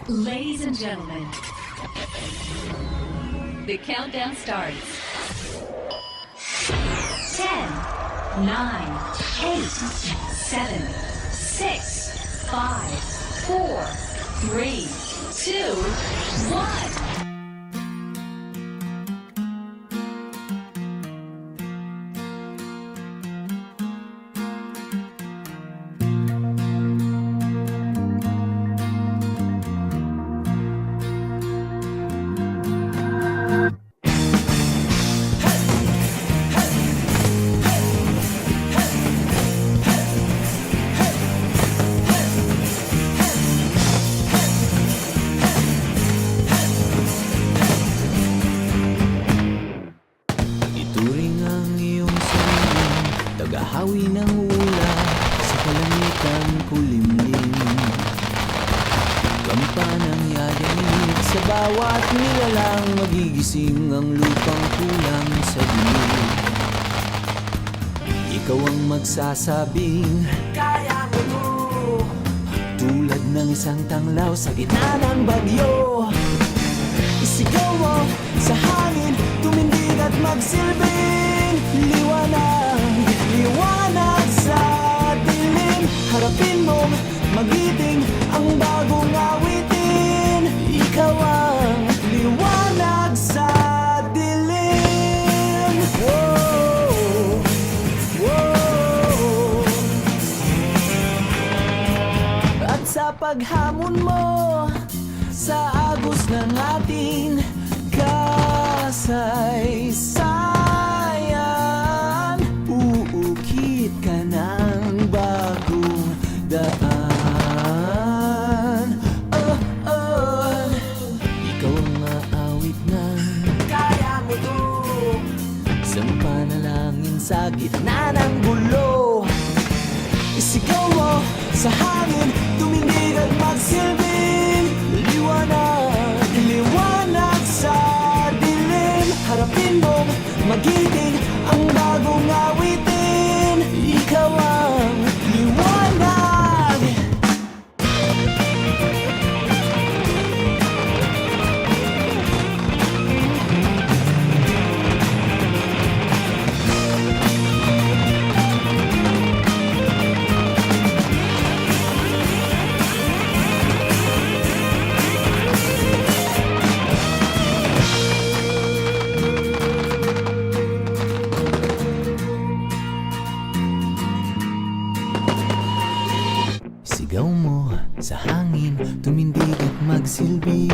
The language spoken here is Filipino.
Ladies and gentlemen, the countdown starts. 10, 9, 8, 7, 6, 5, 4, 3, 2, 1. Ituring ang iyong sarili, tagahawi ng ula sa kalangitan kulimlim. Kampanang yayamit sa bawat nilalang, magigising ang lupang kulang sa dilim. Ikaw ang magsasabing, kaya mo to, tulad ng isang tanglaw sa gitna ng bagyo. Isigaw mo sa hangin, tumindig at magsilbing liwanag, liwanag sa dilim. Harapin mo, magiting ang bagong awitin. Ikaw ang liwanag sa dilim. Whoa, whoa. At sa paghamon mo sa agos ng ating kasaysayan, uukit ka ng bagong daan. Oh, oh. Ikaw ang maawit ng kaya mo to, isang panalangin sa gitna ng gulo. Isigaw mo sa hangin, tumindig at magsilbing liwanag, liwanag sa dilim. Harapin mo, magiting ang bagong awitin. Ikaw ang liwanag. Sigaw mo sa hangin, tumindig at magsilbi